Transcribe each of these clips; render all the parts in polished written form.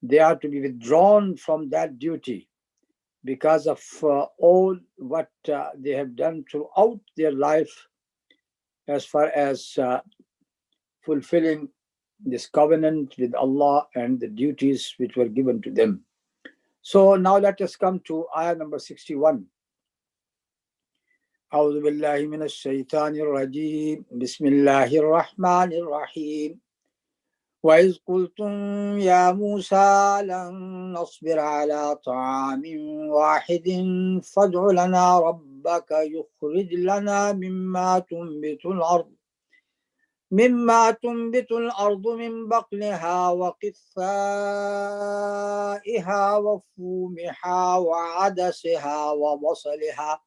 they are to be withdrawn from that duty because of all what they have done throughout their life as far as fulfilling this covenant with Allah and the duties which were given to them. So now let us come to ayah number 61. أعوذ بالله من الشيطان الرجيم بسم الله الرحمن الرحيم وإذ قلتم يا موسى لن نصبر على طعام واحد فادع لنا ربك يخرج لنا مما تنبت الأرض من بقلها وقثائها وفومها وعدسها وبصلها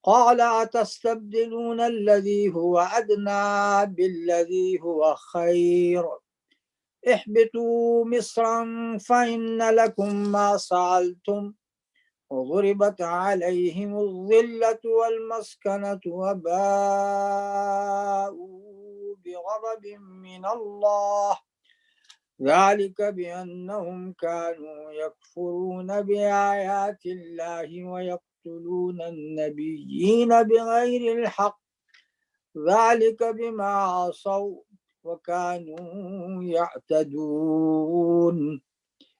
قال أتستبدلون الذي هو أدنى بالذي هو خير اهبطوا مصرا فإن لكم ما سألتم وضربت عليهم الذلة والمسكنة وباءوا بغضب من الله ذلك بأنهم كانوا يكفرون بآيات الله ويقتلون النبيين بغير الحق ذلك بما عصوا وكانوا يعتدون.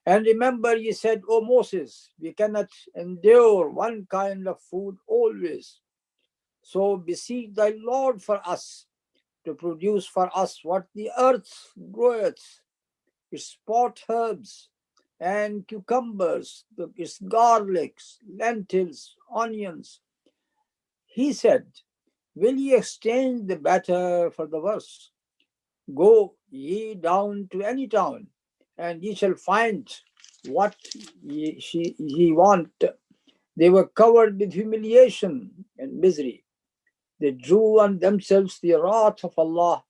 And remember, he said, O Moses, we cannot endure one kind of food always. So beseech thy Lord for us to produce for us what the earth groweth, its spot herbs and cucumbers, its garlics, lentils, onions. He said, will ye exchange the better for the worse? Go ye down to any town, and ye shall find what ye want. They were covered with humiliation and misery. They drew on themselves the wrath of Allah.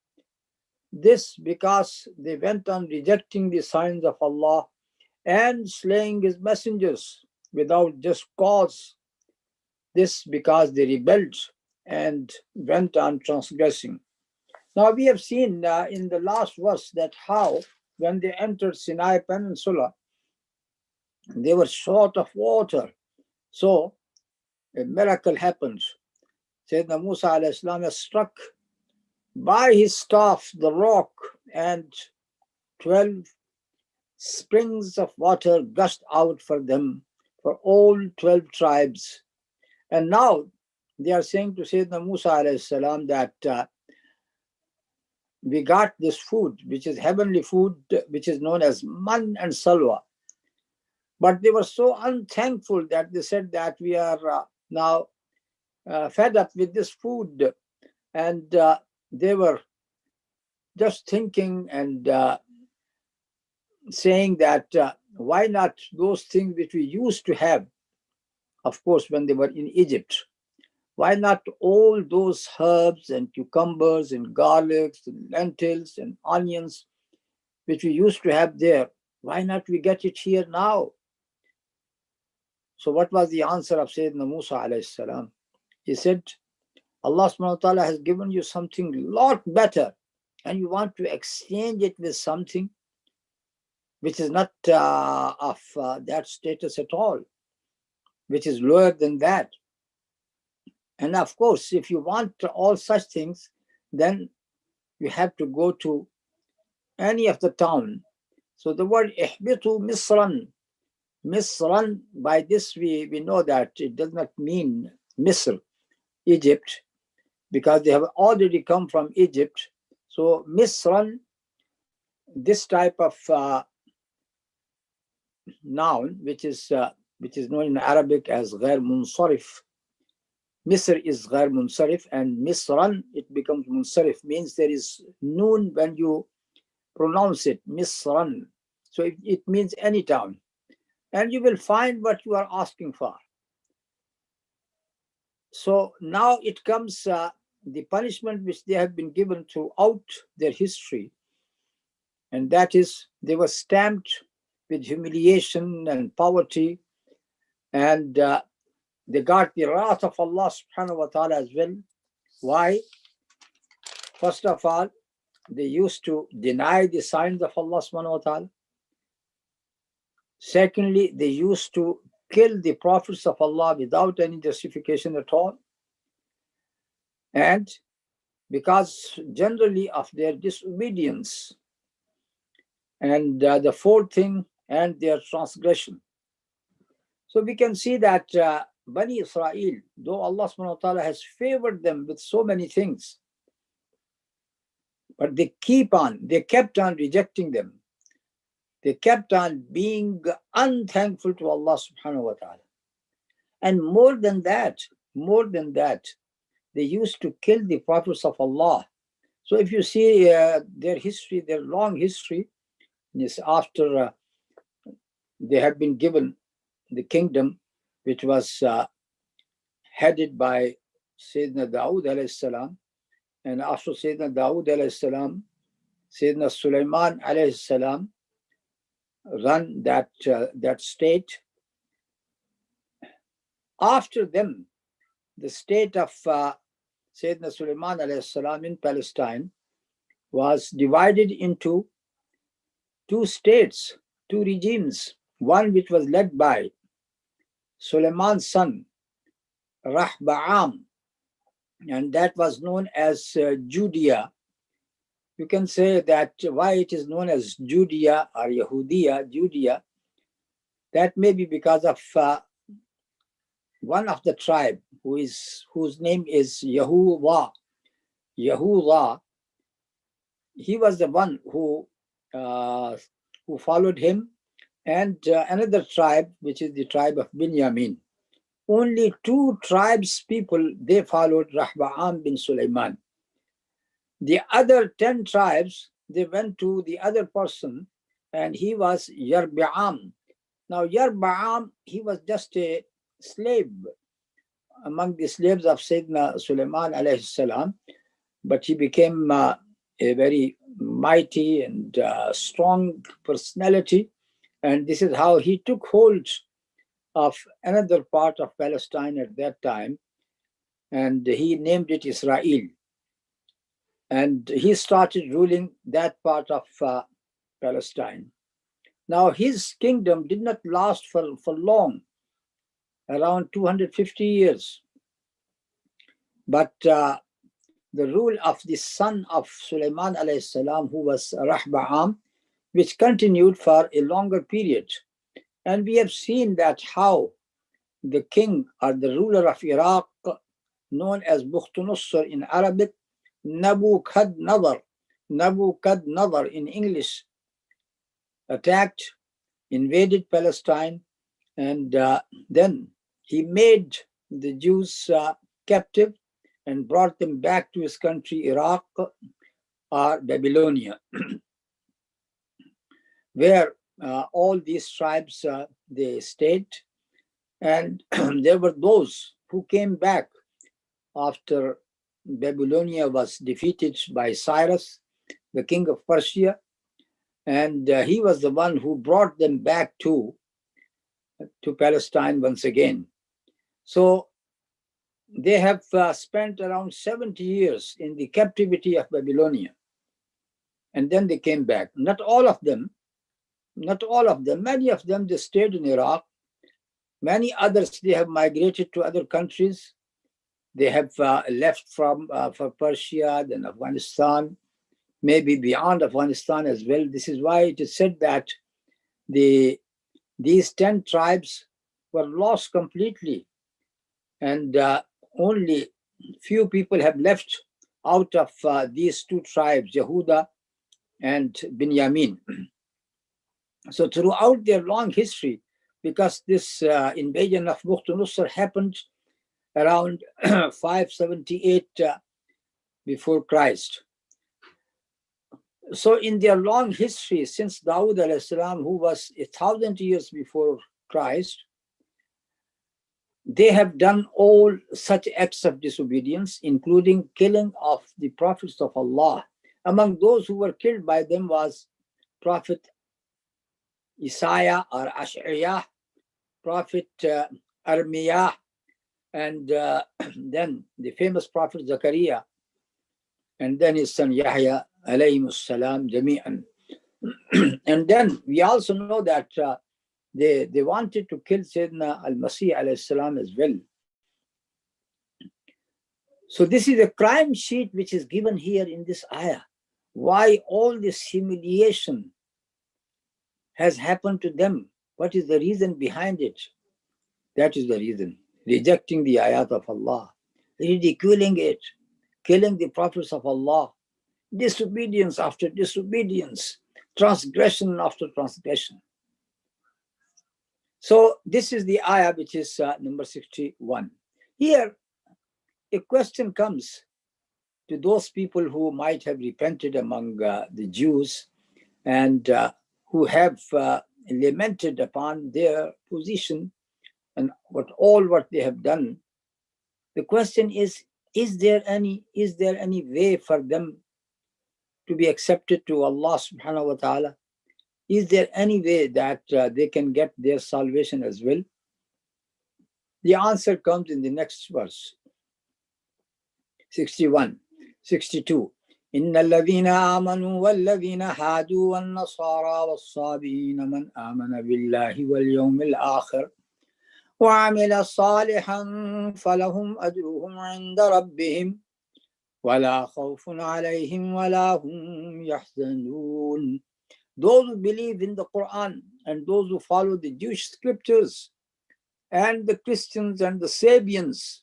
This because they went on rejecting the signs of Allah and slaying His messengers without just cause. This because they rebelled and went on transgressing. Now we have seen in the last verse that how when they entered Sinai Peninsula, they were short of water. So a miracle happened. Sayyidina Musa alayhi salam was struck by his staff, the rock, and 12 springs of water gushed out for them, for all 12 tribes. And now they are saying to Sayyidina Musa alayhi salam that we got this food, which is heavenly food, which is known as man and salwa. But they were so unthankful that they said that we are now fed up with this food. And they were just thinking and saying that why not those things which we used to have, of course, when they were in Egypt. Why not all those herbs and cucumbers and garlics and lentils and onions which we used to have there? Why not we get it here now? So what was the answer of Sayyidina Musa alayhi salam? He said, Allah subhanahu wa ta'ala has given you something a lot better, and you want to exchange it with something which is not of that status at all, which is lower than that. And of course, if you want all such things, then you have to go to any of the town. So the word ihbitu misran, misran, by this we know that it does not mean Misr, Egypt, because they have already come from Egypt. So misran, this type of noun, which is known in Arabic as ghair munsarif. Misr is ghair munsarif, and misran, it becomes munsarif, means there is noon when you pronounce it, misran. So it means any town. And you will find what you are asking for. So now it comes the punishment which they have been given throughout their history. And that is, they were stamped with humiliation and poverty, and they got the wrath of Allah subhanahu wa ta'ala as well. Why? First of all, they used to deny the signs of Allah subhanahu wa ta'ala. Secondly, they used to kill the prophets of Allah without any justification at all. And because generally of their disobedience. And the fourth thing, and their transgression. So we can see that Bani Israel, though Allah subhanahu wa ta'ala has favored them with so many things, but they kept on rejecting them. They kept on being unthankful to Allah subhanahu wa ta'ala. And more than that, they used to kill the prophets of Allah. So if you see their history, their long history, is after they have been given the kingdom, which was headed by Sayyidina Dawood alayhi salam, and after Sayyidina Dawood alayhi salam, Sayyidina Sulaiman alayhi salam run that state. After them, the state of Sayyidina Sulaiman alayhi salam in Palestine was divided into two states, two regimes. One which was led by Sulaiman's son, Rahba'am, and that was known as Judea. You can say that why it is known as Judea or Judea, that may be because of one of the tribe whose name is Yahuwah. Yahuwah, he was the one who followed him, and another tribe, which is the tribe of Binyamin. Only two tribes people, they followed Rahba'am bin Sulaiman. The other 10 tribes, they went to the other person, and he was Yarbi'am. Now Yarbi'am, he was just a slave among the slaves of Sayyidina Sulaiman alayhi salam, but he became a very mighty and strong personality, and this is how he took hold of another part of Palestine at that time, and he named it Israel. And he started ruling that part of Palestine. Now his kingdom did not last for long, around 250 years. But the rule of the son of Sulaiman alayhi salam, who was Rahba'am, which continued for a longer period. And we have seen that how the king or the ruler of Iraq, known as Bukhtunussar in Arabic, Nabucodonosor in English, attacked, invaded Palestine, and then he made the Jews captive and brought them back to his country, Iraq or Babylonia, where all these tribes, they stayed. And there were those who came back after Babylonia was defeated by Cyrus, the king of Persia, and he was the one who brought them back to Palestine once again. So they have spent around 70 years in the captivity of Babylonia, and then they came back. Not all of them. Many of them, they stayed in Iraq. Many others, they have migrated to other countries. They have left for Persia, then Afghanistan, maybe beyond Afghanistan as well. This is why it is said that these 10 tribes were lost completely, and only few people have left out of these two tribes, Yehuda and Binyamin. So throughout their long history, because this invasion of Bukhtunussar happened around 578 before Christ. So in their long history, since Dawood alayhi salam, who was 1,000 years before Christ, they have done all such acts of disobedience, including killing of the prophets of Allah. Among those who were killed by them was Prophet Isaiah or Ash'iyah, Prophet Armiyah, and then the famous Prophet Zakaria, and then his son Yahya, alayhimus salam, jami'an. And then we also know that they wanted to kill Sayyidina al-Masih alayhi salam as well. So this is a crime sheet which is given here in this ayah. Why all this humiliation has happened to them? What is the reason behind it? That is the reason. Rejecting the ayat of Allah, ridiculing it, killing the prophets of Allah, disobedience after disobedience, transgression after transgression. So this is the ayah which is number 61. Here, a question comes to those people who might have repented among the Jews and who have lamented upon their position and what they have done. The question is there any way for them to be accepted to Allah subhanahu wa ta'ala? Is there any way that they can get their salvation as well? The answer comes in the next verse, 61, 62. إن الذين آمنوا والذين هادوا والنصارى والصابئين من آمن بالله واليوم الآخر وعمل صالحا فلهم أجرهم عند ربهم ولا خوف عليهم ولا هم يحزنون. Those who believe in the Quran and those who follow the Jewish scriptures and the Christians and the Sabians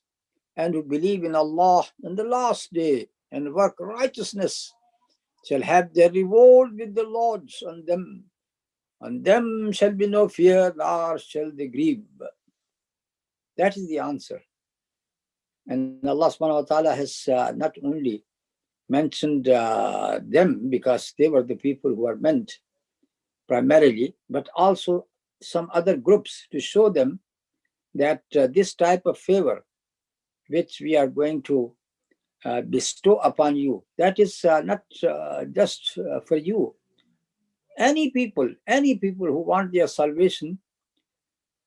and who believe in Allah and the last day and work righteousness shall have their reward with the Lord on them. On them shall be no fear, nor shall they grieve. That is the answer. And Allah subhanahu wa ta'ala has not only mentioned them because they were the people who are meant primarily, but also some other groups to show them that this type of favor which we are going to bestow upon you, that is not just for you. Any people who want their salvation,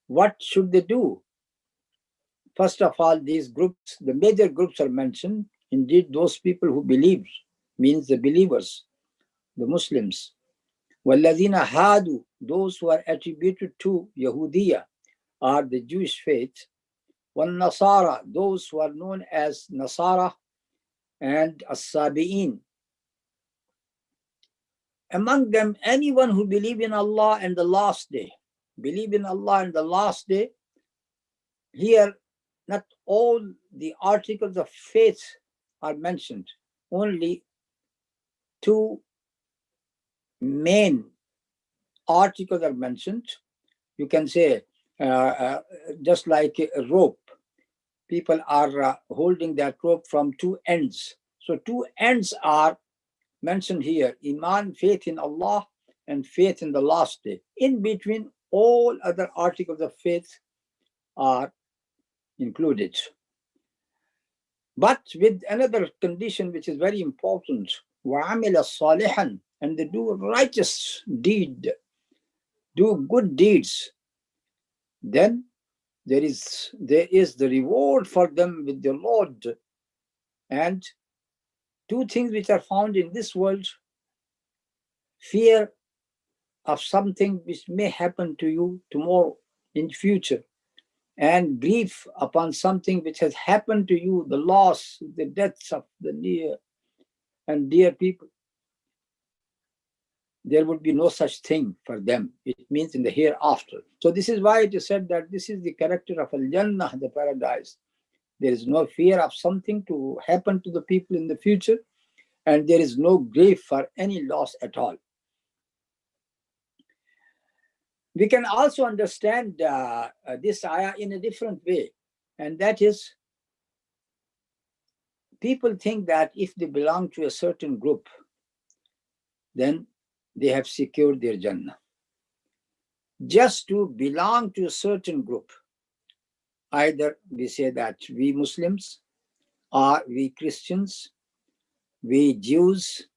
what should they do? First of all, these groups, the major groups are mentioned. Indeed, those people who believe, means the believers, the Muslims. وَالَّذِينَ هَادُوا, those who are attributed to Yahudiya, are the Jewish faith. وَالنَّصَارَى, those who are known as Nasara and As-Sabi'in. Among them, anyone who believe in Allah and the last day. Believe in Allah and the last day. Here, not all the articles of faith are mentioned. Only two main articles are mentioned. You can say, just like a rope, people are holding that rope from two ends. So two ends are mentioned here: Iman, faith in Allah, and faith in the last day. In between, all other articles of faith are included. But with another condition which is very important: وَعَمِلَ صَالِحًا, and they do righteous deed, do good deeds. Then there is the reward for them with the Lord. And two things which are found in this world: fear of something which may happen to you tomorrow in future, and grief upon something which has happened to you, the loss, the deaths of the near and dear people. There would be no such thing for them. It means in the hereafter. So this is why it is said that this is the character of Al-Jannah, the paradise. There is no fear of something to happen to the people in the future, and there is no grief for any loss at all. We can also understand this ayah in a different way, and that is, people think that if they belong to a certain group, then they have secured their Jannah. Just to belong to a certain group, either we say that we Muslims, or we Christians, we Jews,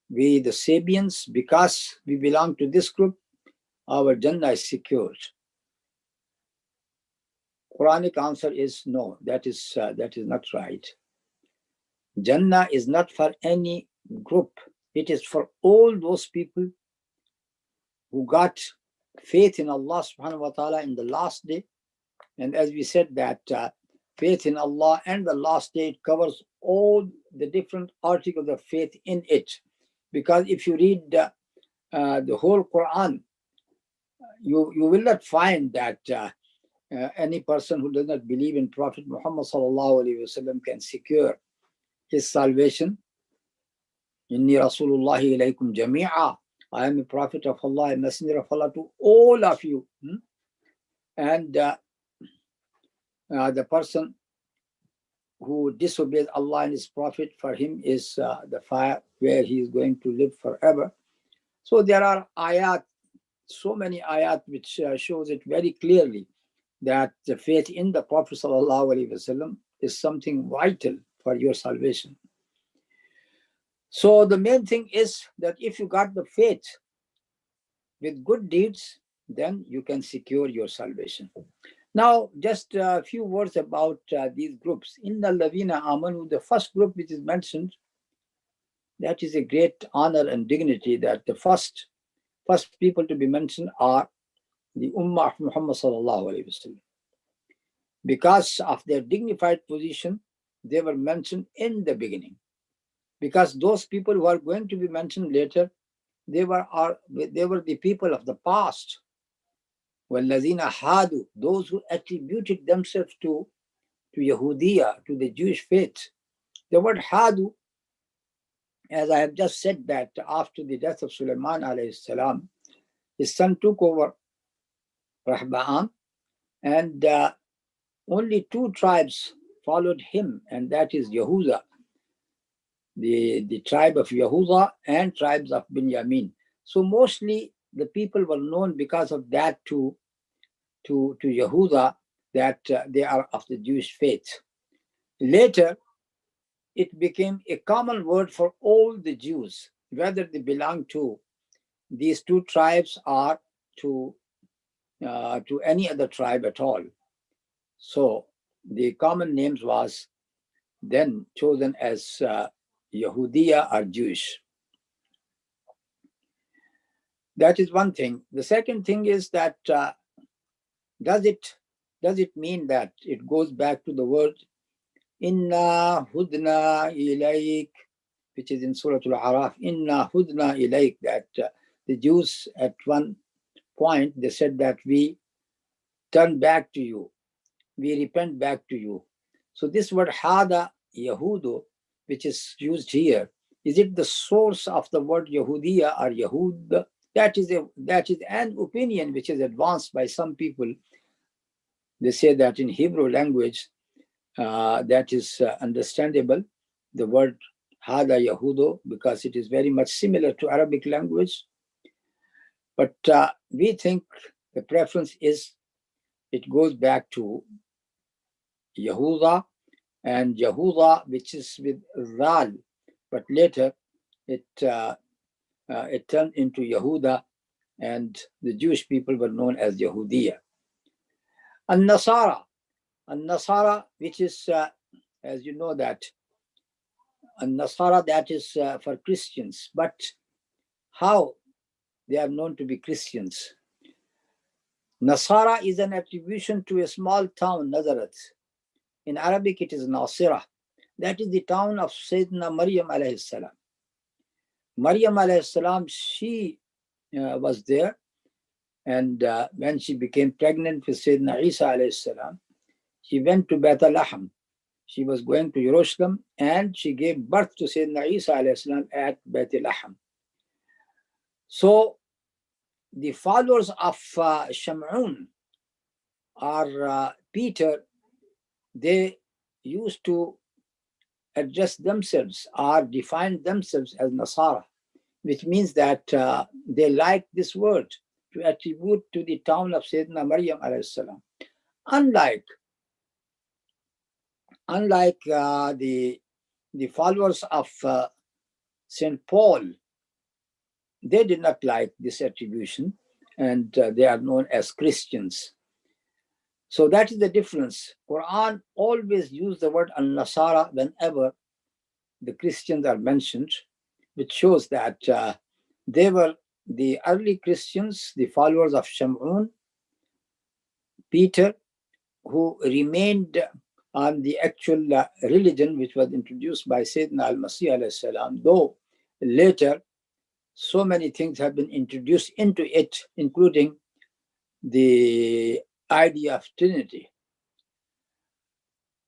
we the Sabians, because we belong to this group, our Jannah is secured. Quranic answer is no, that is not right. Jannah is not for any group. It is for all those people who got faith in Allah subhanahu wa ta'ala in the last day. And as we said that faith in Allah and the last day, it covers all the different articles of faith in it. Because if you read the whole Quran, you will not find that any person who does not believe in Prophet Muhammad sallallahu alaihi wasallam can secure his salvation. Inni Rasulullahi ilaykum jami'a. I am a prophet of Allah, a messenger of Allah to all of you. And the person who disobeys Allah and his prophet, for him is the fire where he is going to live forever. So there are ayat, so many ayat which shows it very clearly that the faith in the Prophet sallallahu alaihi wasallam is something vital for your salvation. So the main thing is that if you got the faith with good deeds, then you can secure your salvation. Now, just a few words about these groups. Inna lavina amanu, the first group which is mentioned, that is a great honor and dignity, that the first people to be mentioned are the Ummah of Muhammad sallallahu alaihi wasallam. Because of their dignified position, they were mentioned in the beginning. Because those people who are going to be mentioned later, they were the people of the past. وَالَّذِينَ هَادُوا, those who attributed themselves to Yahudiya, to the Jewish faith. The word Hadu, as I have just said, that after the death of Sulaiman alayhi salam, his son took over Rahba'am, and only two tribes followed him, and that is Yehuda, the tribe of Yehuda and tribes of Binyamin. So mostly the people were known because of that to Yehuda, that they are of the Jewish faith. Later, it became a common word for all the Jews, whether they belong to these two tribes or to any other tribe at all. So the common names was then chosen as Yahudiya or Jewish. That is one thing. The second thing is that does it mean that it goes back to the word Inna hudna ilayk, which is in Surah Al-Araf, Inna hudna ilayk, that the Jews at one point, they said that we turn back to you, we repent back to you. So this word Hada Yahudu, which is used here, is it the source of the word Yahudiya or Yahud? That is an opinion which is advanced by some people. They say that in Hebrew language, that is understandable, the word Hada Yahudo, because it is very much similar to Arabic language. But we think the preference is it goes back to Yehuda, and Yehuda, which is with Zal, but later it turned into Yehuda, and the Jewish people were known as Yahudiya. An-Nasara, which is, as you know, that An-Nasara, that is for Christians. But how they are known to be Christians? Nasara is an attribution to a small town, Nazareth. In Arabic, it is Nasira. That is the town of Sayyidina Maryam alayhi salam. Maryam alayhi salam, she was there, and when she became pregnant with Sayyidina Isa alayhi salam, she went to Bethlehem. She was going to Jerusalem, and she gave birth to Sayyidina Isa alayhi salam at Bethlehem. So the followers of Shamun or Peter, they used to address themselves or define themselves as Nasara, which means that they like this word to attribute to the town of Sayyidina Maryam alayhi salam. Unlike the followers of St. Paul, they did not like this attribution, and they are known as Christians. So that is the difference. Quran always use the word An-Nasara whenever the Christians are mentioned, which shows that they were the early Christians, the followers of Shamun, Peter, who remained on the actual religion which was introduced by Sayyidina al-Masih alayhi salam, though later so many things have been introduced into it, including the idea of Trinity.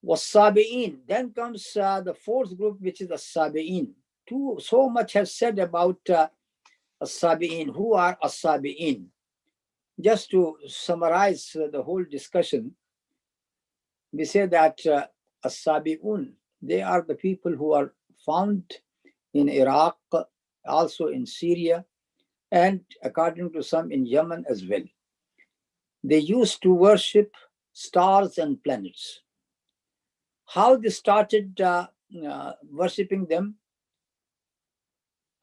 Was-Sabi'in. Then comes the fourth group, which is the Sabi'in. So much has said about As-Sabi'in. Who are As-Sabi'in? Just to summarize the whole discussion, we say that As-Sabi'un, they are the people who are found in Iraq, also in Syria, and according to some in Yemen as well. They used to worship stars and planets. How they started worshipping them?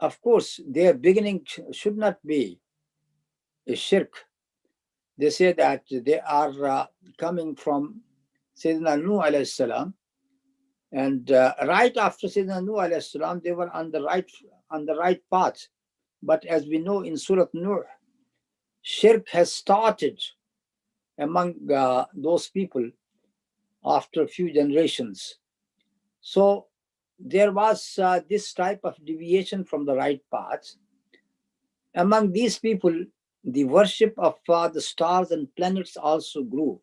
Of course, their beginning should not be a shirk. They say that they are coming from Sayyidina Nuh alayhi salam, and right after Sayyidina Nuh alayhi salam, they were on the right path. But as we know in Surah Nuh, shirk has started among those people after a few generations. So there was this type of deviation from the right path. Among these people, the worship of the stars and planets also grew.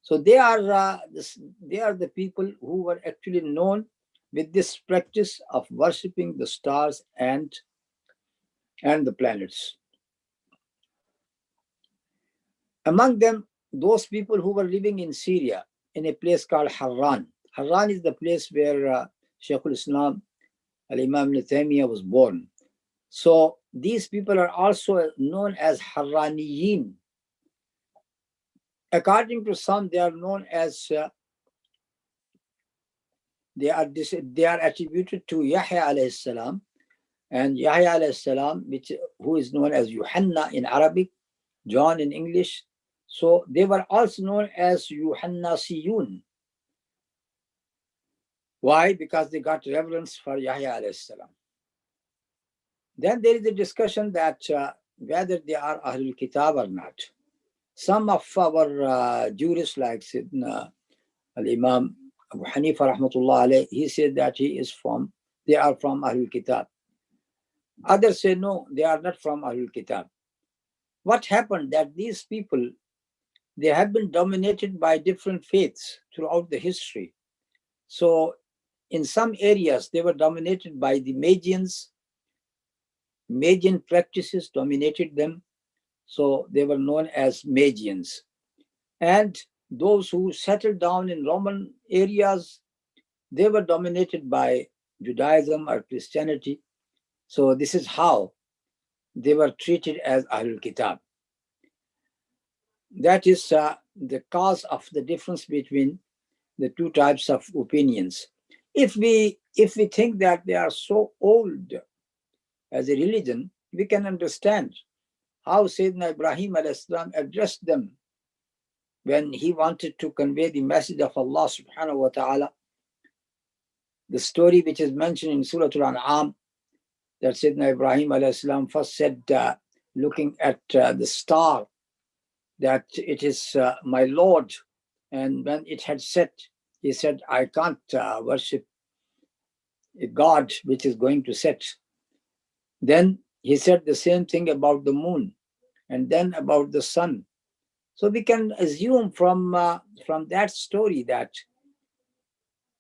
So they are the people who were actually known with this practice of worshipping the stars and the planets. Among them, those people who were living in Syria, in a place called Harran. Harran is the place where Shaykh al-Islam al-Imam Ibn Taymiyyah was born. So these people are also known as Harraniyin. According to some, they are known as they are attributed to Yahya alayhi salam, and Yahya alayhi salam, who is known as Yuhanna in Arabic, John in English. So they were also known as Yuhannasiyun. Why? Because they got reverence for Yahya alayhi salam. Then there is a discussion that whether they are Ahlul Kitab or not. Some of our jurists, like Sidna al-Imam Abu Hanifa rahmatullah alayh, he said that they are from Ahlul Kitab. Others say no, they are not from Ahlul Kitab. What happened that these people, they have been dominated by different faiths throughout the history. So in some areas, they were dominated by the Magians. Magian practices dominated them. So they were known as Magians. And those who settled down in Roman areas, they were dominated by Judaism or Christianity. So this is how they were treated as Ahlul Kitab. That is the cause of the difference between the two types of opinions. If we think that they are so old as a religion, we can understand how Sayyidina Ibrahim a.s. addressed them when he wanted to convey the message of Allah subhanahu wa ta'ala. The story which is mentioned in Surah Al-An'am, that Sayyidina Ibrahim a.s. first said, looking at the star, that it is my Lord. And when it had set, he said, I can't worship a God which is going to set. Then he said the same thing about the moon, and then about the sun. So we can assume from that story that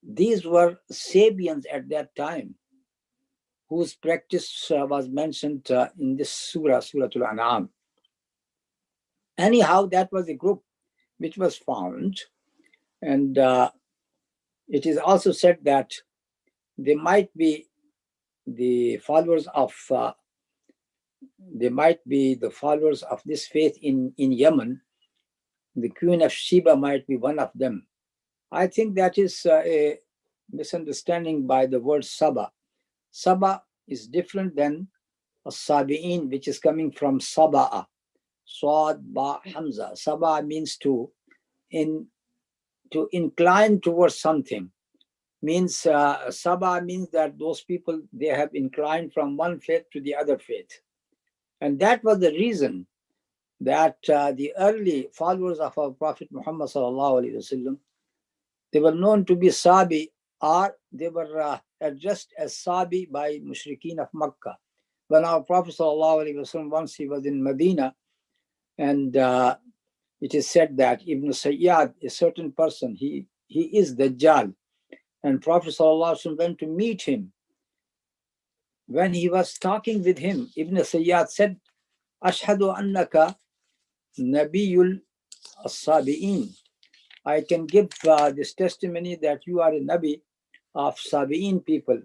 these were Sabians at that time, whose practice was mentioned in this Surah Al-An'am. Anyhow, that was a group which was found, and it is also said that they might be the followers of this faith in Yemen. The Queen of Sheba might be one of them. I think that is a misunderstanding by the word Saba. Saba is different than As-Sabi'in, which is coming from Saba'a. Swad, Ba, Hamza. Saba means to incline towards something. Means Saba means that those people, they have inclined from one faith to the other faith. And that was the reason that the early followers of our Prophet Muhammad sallallahu alaihi wasallam, they were known to be Sabi, or they were addressed as Sabi by Mushrikeen of Makkah. When our Prophet sallallahu alaihi wasallam, once he was in Medina, and it is said that Ibn Sayyad, a certain person, he is Dajjal, and Prophet sallallahu alaihi wasallam went to meet him. When he was talking with him, Ibn Sayyad said, Ashhadu annaka Nabiyul Sabi'in. I can give this testimony that you are a Nabi of Sabi'in people.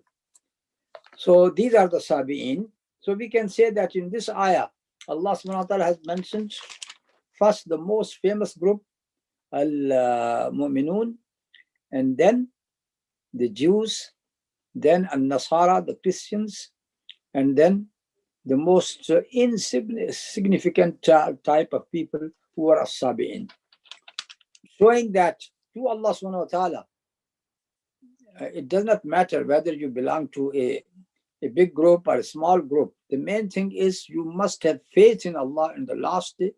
So these are the Sabi'in. So we can say that in this ayah, Allah subhanahu wa ta'ala has mentioned first the most famous group, Al-Mu'minun, and then the Jews, then Al-Nasara, the Christians, and then the most insignificant type of people who are As-Sabi'in. Showing that to Allah subhanahu wa ta'ala, it does not matter whether you belong to a big group or a small group. The main thing is you must have faith in Allah in the last day,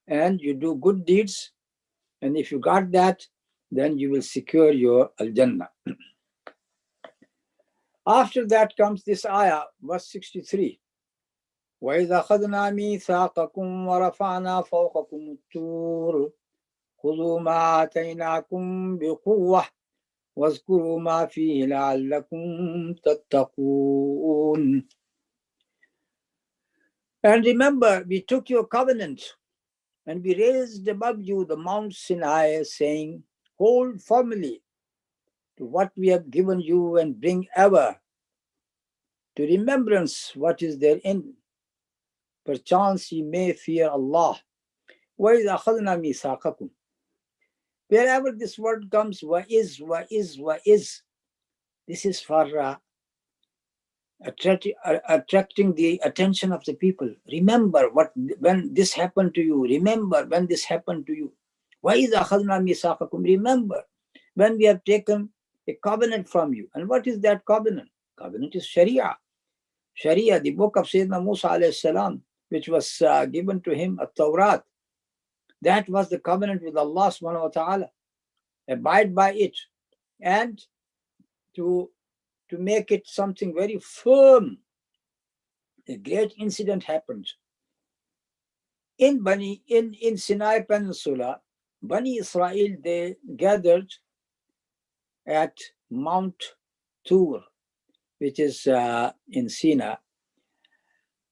and you do good deeds. And if you got that, then you will secure your Al-Jannah. After that comes this ayah, verse 63. وَإِذَا أَخَذْنَا مِيثَاقَكُمْ وَرَفَعْنَا فَوْقَكُمُ الطُّورَ خُذُوا مَا آتَيْنَاكُمْ بِقُوَّةٍ وَاذْكُرُوا مَا فِيهِ لَعَلَّكُمْ تَتَّقُونَ. And remember, we took your covenant, and we raised above you the Mount Sinai, saying, hold firmly to what we have given you, and bring ever to remembrance what is therein. Perchance ye may fear Allah. وَإِذَا أَخَذْنَا مِيثَاقَكُمْ. Wherever this word comes, وَإِذْ, this is for attracting the attention of the people. Remember when this happened to you. Remember when this happened to you. وَإِذَا أَخَذْنَا مِيثَاقَكُمْ. Remember when we have taken a covenant from you. And what is that covenant? Covenant is Sharia. Sharia, the book of Sayyidina Musa alayhi salam, which was given to him, at Tawrat. That was the covenant with Allah subhanahu wa ta'ala. Abide by it, and to make it something very firm. A great incident happened. In Sinai Peninsula, Bani Israel, they gathered at Mount Tur, which is in Sinai.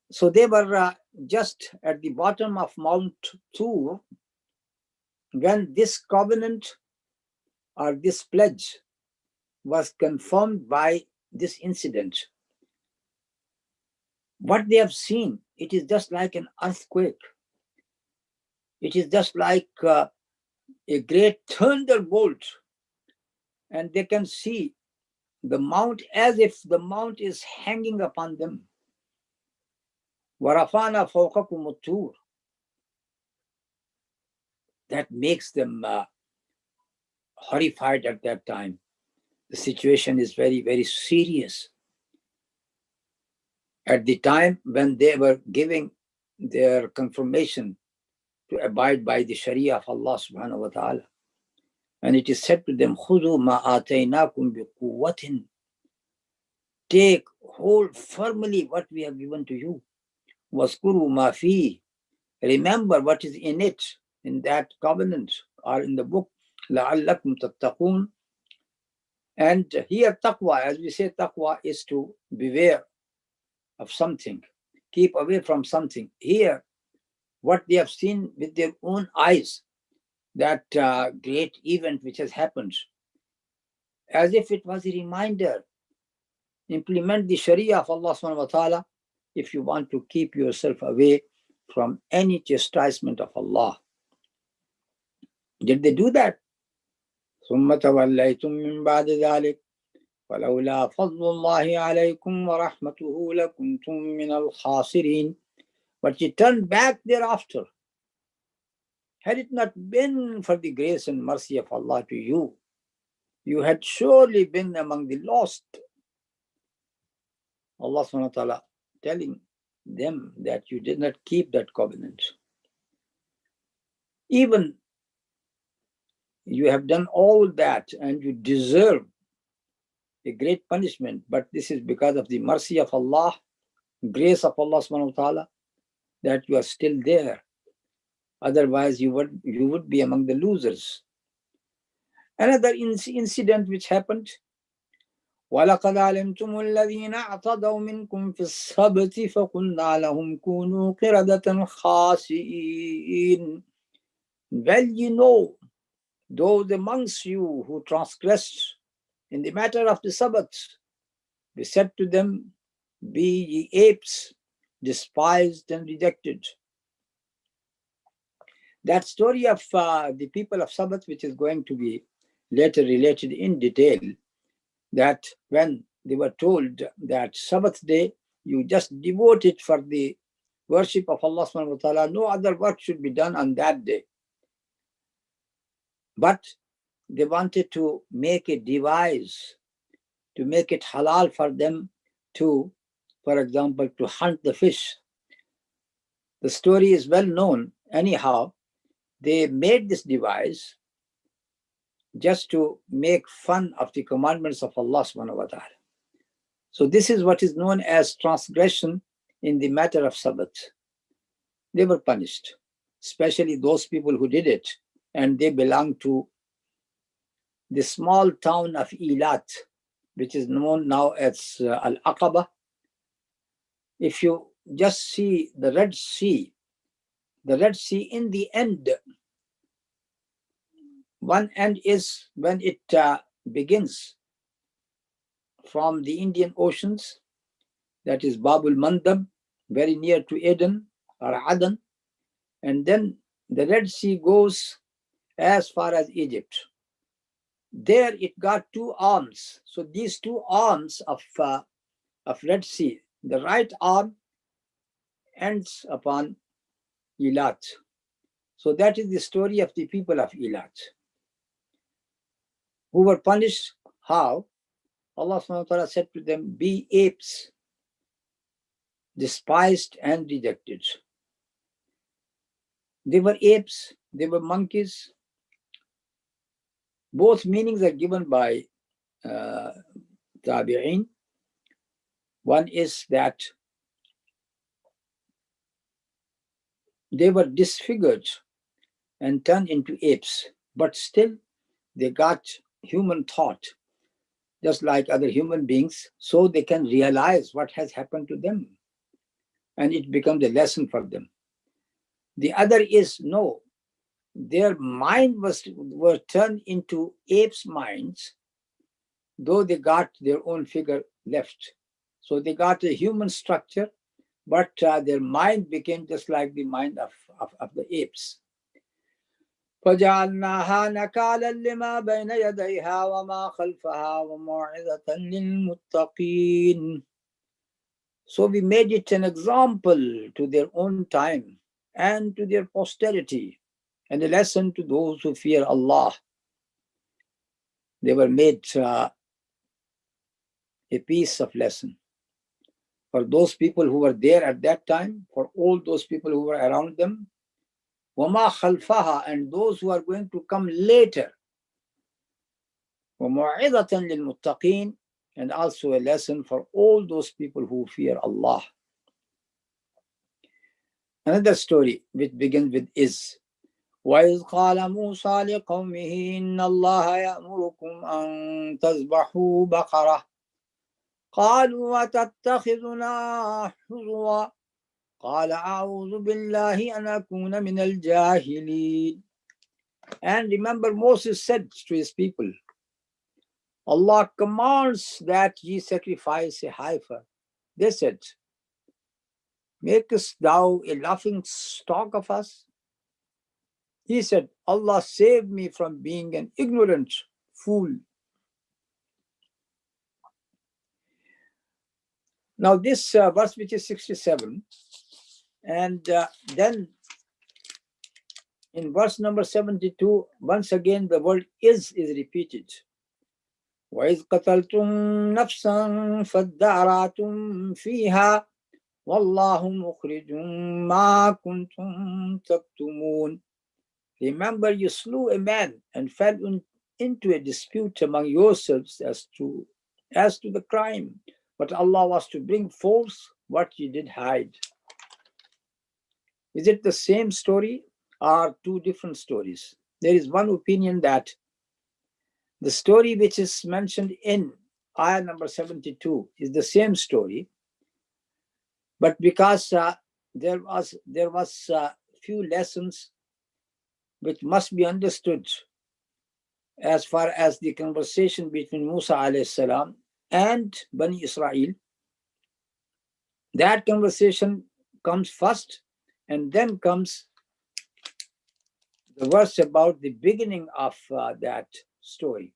So they were just at the bottom of Mount Tur when this covenant or this pledge was confirmed by this incident. What they have seen, it is just like an earthquake. It is just like a great thunderbolt. And they can see the mount as if the mount is hanging upon them. وَرَفَعْنَا فَوْقَكُمُ الطُّورَ. That makes them horrified at that time. The situation is very, very serious. At the time when they were giving their confirmation to abide by the Sharia of Allah subhanahu wa ta'ala. And it is said to them, خُذُوا مَا آتَيْنَاكُمْ بِقُوَّةٍ. Take, hold firmly what we have given to you. وَاذْكُرُوا مَا فِيهِ. Remember what is in it, in that covenant or in the book. لَعَلَّكُمْ تَتَّقُونَ. And here taqwa, as we say, taqwa is to beware of something, keep away from something. Here, what they have seen with their own eyes, that great event which has happened, as if it was a reminder. Implement the Sharia of Allah subhanahu wa ta'ala if you want to keep yourself away from any chastisement of Allah. Did they do that? ثُمَّ تَوَلَّيْتُم مِّن بَعْدِ ذَلِكَ وَلَوْلَا فَضْلُ اللَّهِ عَلَيْكُمْ وَرَحْمَتُهُ لَكُنتُم مِّنَ الْخَاسِرِينَ. But you turned back thereafter. Had it not been for the grace and mercy of Allah to you, you had surely been among the lost. Allah subhanahu wa ta'ala telling them that you did not keep that covenant. Even you have done all that and you deserve a great punishment, but this is because of the mercy of Allah, grace of Allah subhanahu wa ta'ala, that you are still there. Otherwise, you would be among the losers. Another incident which happened, وَلَقَدْ عَلِمْتُمُ الَّذِينَ اعْتَدَوْا مِنْكُمْ فِي السَّبْتِ فَقُلْنَا لَهُمْ كُونُوا قِرَدَةً خَاسِئِينَ. Well, you know, those amongst you who transgressed in the matter of the Sabbath, we said to them, be ye apes, despised and rejected. That story of the people of Sabbath, which is going to be later related in detail, that when they were told that Sabbath day, you just devote it for the worship of Allah subhanahu wa ta'ala, no other work should be done on that day. But they wanted to make a device to make it halal for them to, for example, to hunt the fish. The story is well known. Anyhow, they made this device just to make fun of the commandments of Allah subhanahu wa ta'ala. So this is what is known as transgression in the matter of Sabbath. They were punished, especially those people who did it, and they belong to the small town of Eilat, which is known now as Al-Aqaba. If you just see the Red Sea in the end, one end is when it begins from the Indian Oceans, that is Babul Mandab, very near to Eden or Aden, and then the Red Sea goes as far as Egypt. There it got two arms. So these two arms of Red Sea, the right arm ends upon Eilat. So that is the story of the people of Eilat, who were punished. How? Allah subhanahu wa ta'ala said to them, be apes, despised and rejected. They were apes, they were monkeys. Both meanings are given by Tabi'in. One is that they were disfigured and turned into apes, but still they got human thought, just like other human beings, so they can realize what has happened to them, and it becomes a lesson for them. The other is, no, their mind were turned into apes' minds, though they got their own figure left. So they got a human structure, but their mind became just like the mind of the apes. فَجَعَلْنَاهَا نَكَالًا لِمَا بَيْنَ يَدَيْهَا وَمَا خَلْفَهَا وَمَوْعِظَةً لِلْمُتَّقِينَ. So we made it an example to their own time and to their posterity, and a lesson to those who fear Allah. They were made a piece of lesson for those people who were there at that time, for all those people who were around them, وَمَا خَلْفَهَا, and those who are going to come later, وَمَوْعِظَةً لِلْمُتَّقِينَ, and also a lesson for all those people who fear Allah. Another story which begins with is, وَإِذْ قَالَ مُوسَى لِقَوْمِهِ إِنَّ اللَّهَ يَأْمُرُكُمْ أَن تَذْبَحُوا بَقَرَةً قَالُوا وَتَتَّخِذُنَا هُزُوًا قَالَ أَعُوذُ بِاللَّهِ أَنْ أَكُونَ مِنَ الْجَاهِلِينَ. And remember, Moses said to his people, Allah commands that ye sacrifice a heifer. They said, makest thou a laughing stock of us? He said, Allah save me from being an ignorant fool. Now this verse, which is 67, and then in verse number 72, once again the word is repeated. وَإِذْ قَتَلْتُمْ نَفْسًا فَادَّارَأْتُمْ فِيهَا وَاللَّهُ مُخْرِجٌ مَا كُنْتُمْ تَكْتُمُونَ. Remember, you slew a man and fell into a dispute among yourselves as to the crime. But Allah was to bring forth what you did hide. Is it the same story or two different stories? There is one opinion that the story which is mentioned in ayah number 72 is the same story, but because there was few lessons which must be understood as far as the conversation between Musa alayhi salam and Bani Israel. That conversation comes first, and then comes the verse about the beginning of that story.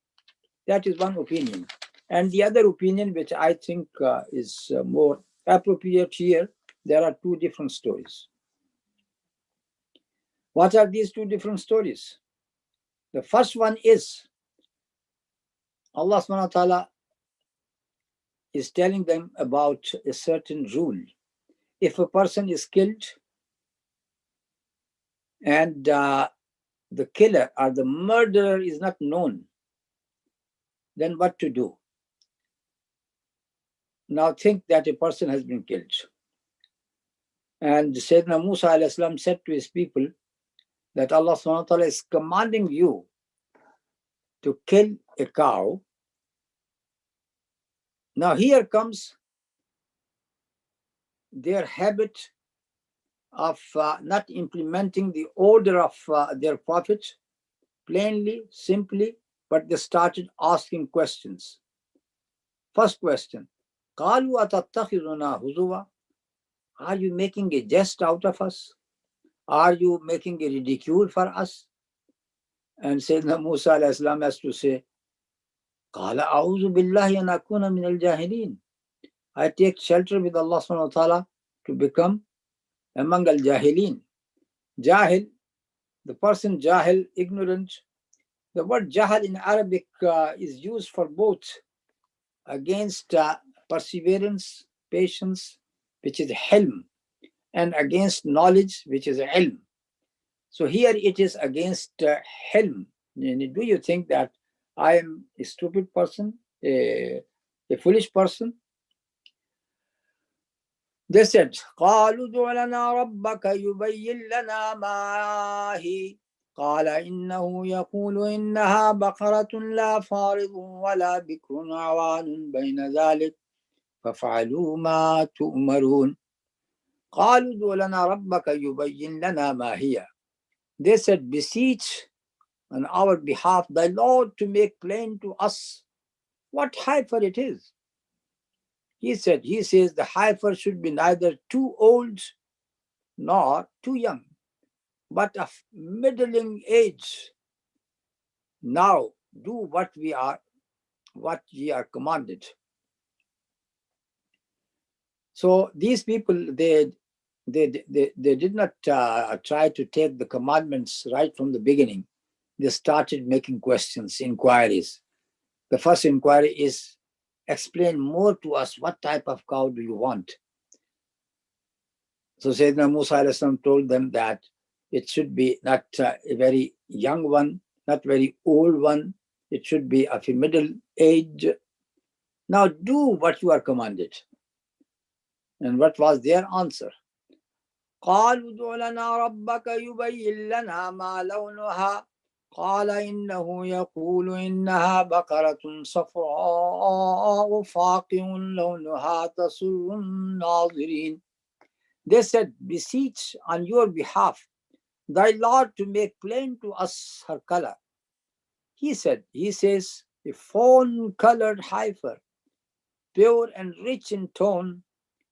That is one opinion. And the other opinion, which I think is more appropriate here, there are two different stories. What are these two different stories? The first one is Allah subhanahu wa ta'ala is telling them about a certain rule. If a person is killed and the killer or the murderer is not known, then what to do? Now think that a person has been killed. And Sayyidina Musa alayhi salam said to his people that Allah subhanahu wa ta'ala is commanding you to kill a cow. Now here comes their habit of not implementing the order of their prophet plainly, simply, but they started asking questions. First question, قَالُوا أَتَتَّخِذُنَا هُزُوًا? Are you making a jest out of us? Are you making a ridicule for us? And Sayyidina Musa alayhi salam has to say, قَالَ أَعُوذُ بِاللَّهِ أَنْ أَكُونَ مِنَ الْجَاهِلِينَ. I take shelter with Allah subhanahu wa ta'ala to become among al-jahilin. Jahil, the person jahil, ignorant. The word jahil in Arabic is used for both against perseverance, patience, which is hilm, and against knowledge, which is ilm. So here it is against hilm. Do you think that I am a stupid person, a foolish person? They said, قَالُوا ادْعُ لَنَا رَبَّكَ يُبَيِّن لَنَا مَا هِيَ قَالَ إِنَّهُ يَقُولُ إِنَّهَا بَقَرَةٌ لَا فَارِضٌ وَلَا بِكْرٌ عَوَانٌ بَيْنَ ذَلِكَ فَافْعَلُوا مَا تُؤْمَرُونَ قَالُوا ادْعُ لَنَا رَبَّكَ يُبَيِّن لَنَا مَا هِيَ. They said, beseech on our behalf thy Lord to make plain to us what heifer it is. He says the heifer should be neither too old nor too young, but of middling age. Now do what ye are commanded. So these people, they did not try to take the commandments right from the beginning. They started making questions, inquiries. The first inquiry is, explain more to us, what type of cow do you want? So Sayyidina Musa alayhi salam told them that it should be not a very young one, not very old one. It should be of a middle age. Now do what you are commanded. And what was their answer? قالوا ادع لنا ربك يبين لنا ما لونها قال إنه يقول إنها بقرة صفراء فاقع لونها تسر الناظرين. They said, beseech on your behalf thy Lord to make plain to us her color. He says, a fawn-colored heifer, pure and rich in tone,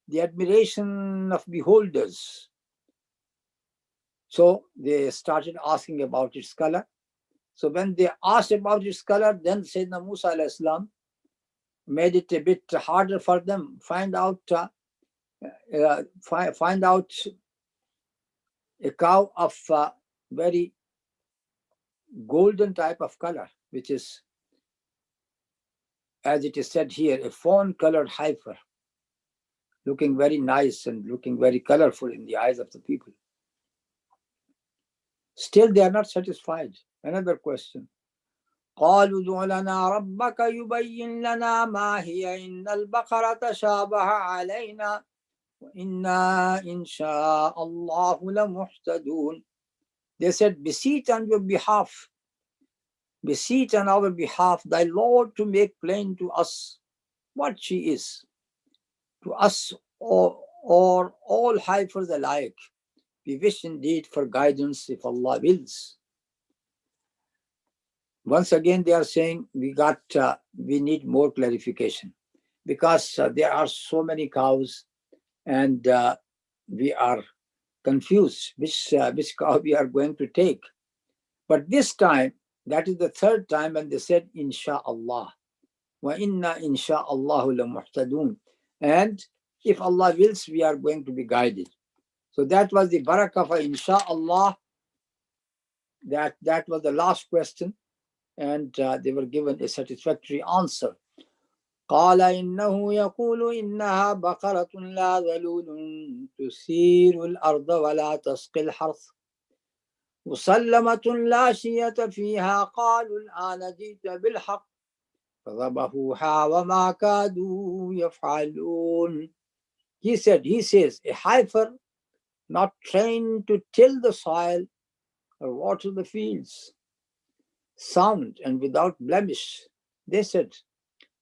the admiration of beholders. So they started asking about its color. So when they asked about its color, then Sayyidina Musa alayhi salam made it a bit harder for them. Find out a cow of very golden type of color, which is, as it is said here, a fawn-colored heifer. looking very nice and looking very colorful in the eyes of the people. Still, they are not satisfied. Another question. قالوا ادع لنا ربك يبين لنا ما هي إن البقرة تشابه علينا وإنا إن شاء الله لمهتدون. They said, beseech on your behalf, beseech on our behalf thy Lord to make plain to us what she is. To us or all heifers alike, we wish indeed for guidance if Allah wills. Once again, they are saying we need more clarification because there are so many cows and we are confused which cow we are going to take. But this time, that is the third time, and they said, Insha'Allah. Wa inna insha'Allahu la muhtadun. And if Allah wills, we are going to be guided. So that was the barakah for Insha'Allah. That was the last question. And they were given a satisfactory answer. قال إنه يقول إنها بقرة لا ذلول تثير الأرض ولا تسقي الحرث مسلمة لا شية فيها قالوا الآن جئت بالحق فذبحوها وما كادوا يفعلون. He says, a heifer not trained to till the soil or water the fields, sound and without blemish. They said,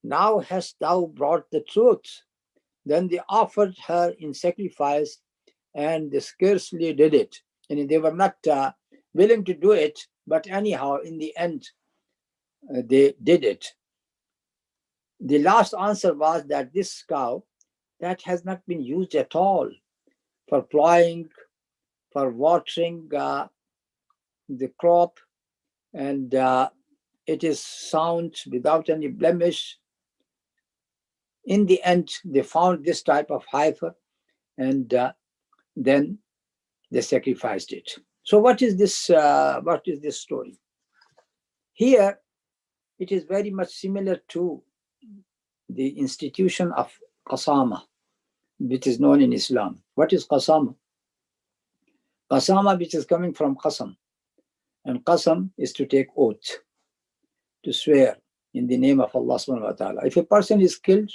now hast thou brought the truth. Then they offered her in sacrifice and they scarcely did it. And they were not willing to do it, but anyhow, in the end, they did it. The last answer was that this cow, that has not been used at all for plowing, for watering the crop, and it is sound without any blemish. In the end, they found this type of heifer, and then they sacrificed it. So what is this story? Here, it is very much similar to the institution of qasama, which is known in Islam. What is qasama? Qasama, which is coming from qasam. And qasam is to take oath, to swear in the name of Allah subhanahu wa ta'ala. If a person is killed,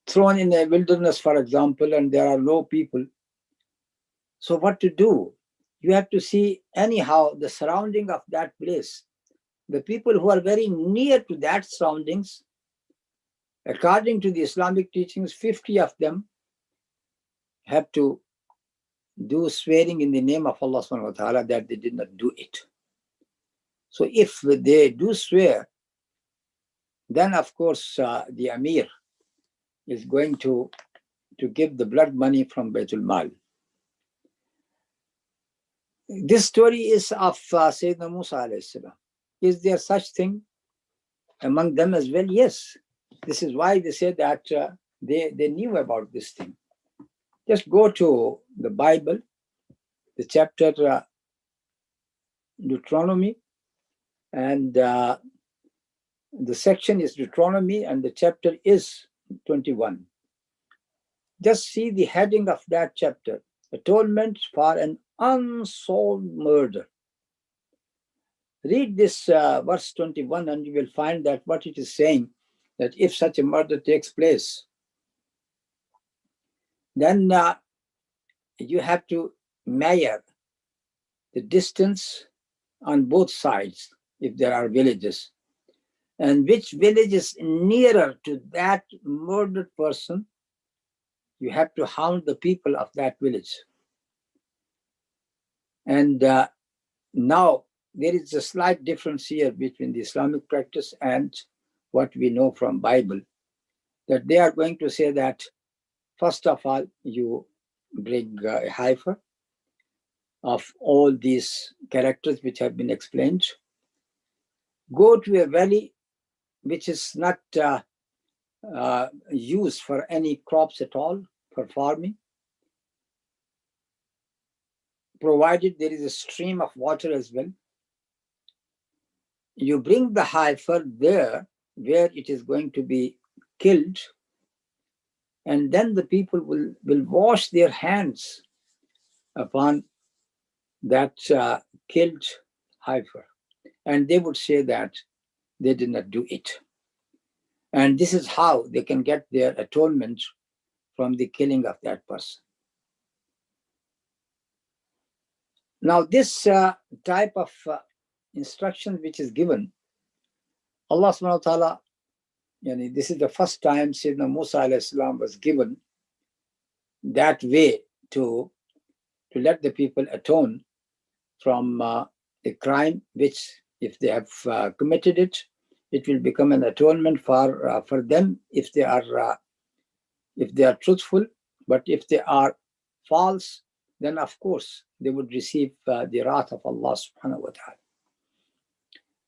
thrown in a wilderness, for example, and there are no people, so what to do? You have to see anyhow the surrounding of that place. The people who are very near to that surroundings, according to the Islamic teachings, 50 of them have to do swearing in the name of Allah subhanahu wa ta'ala that they did not do it. So if they do swear, then of course the Amir is going to give the blood money from Baitul Mal. This story is of Sayyidina Musa alayhi salam. Is there such thing among them as well? Yes. This is why they say that they knew about this thing. Just go to the Bible, the chapter Deuteronomy, and the section is Deuteronomy and the chapter is 21. Just see the heading of that chapter, Atonement for an Unsolved Murder. Read this verse 21 and you will find that what it is saying, that if such a murder takes place, then you have to measure the distance on both sides if there are villages. And which village is nearer to that murdered person, you have to hound the people of that village. And now there is a slight difference here between the Islamic practice and what we know from Bible, that they are going to say that first of all, you bring a heifer of all these characters which have been explained. Go to a valley which is not used for any crops at all, for farming, provided there is a stream of water as well. You bring the heifer there where it is going to be killed, And then the people will wash their hands upon that killed heifer. And they would say that they did not do it. And this is how they can get their atonement from the killing of that person. Now, this type of instruction which is given, Allah subhanahu wa ta'ala, this is the first time Sayyidina Musa alayhi salam was given that way to let the people atone from a crime which, if they have committed it, it will become an atonement for them if they are truthful. But if they are false, then of course they would receive the wrath of Allah subhanahu wa ta'ala.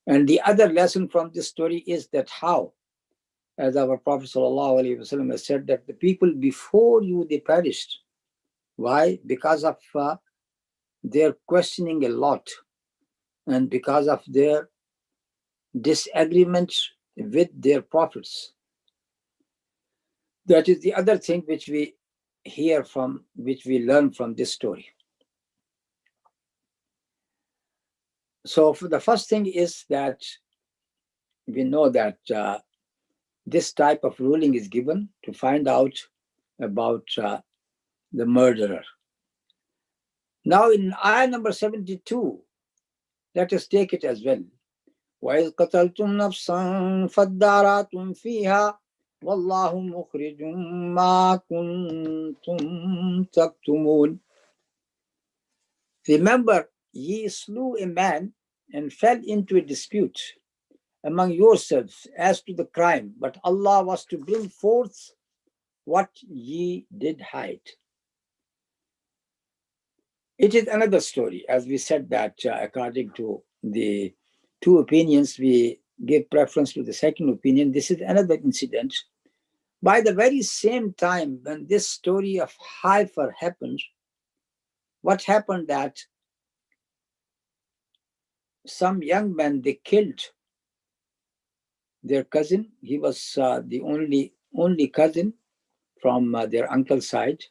And the other lesson from this story is that how, as our Prophet sallallahu alaihi wasallam has said, that the people before you, they perished. Why? Because of their questioning a lot, and because of their disagreement with their prophets. That is the other thing which we hear from, which we learn from this story. So for the first thing is that we know that this type of ruling is given to find out about the murderer. Now in ayah number 72, let us take it as well. وَإِذْ قَتَلْتُمْ نَفْسًا فَادَّارَأْتُمْ فِيهَا وَاللَّهُ مُخْرِجٌ مَا كُنْتُمْ تَكْتُمُونَ. Remember, ye slew a man and fell into a dispute among yourselves as to the crime, but Allah was to bring forth what ye did hide. It is another story, as we said that according to the two opinions, we give preference to the second opinion. This is another incident. By the very same time when this story of heifer happened, what happened that some young men, they killed their cousin. He was the only cousin from their uncle's side.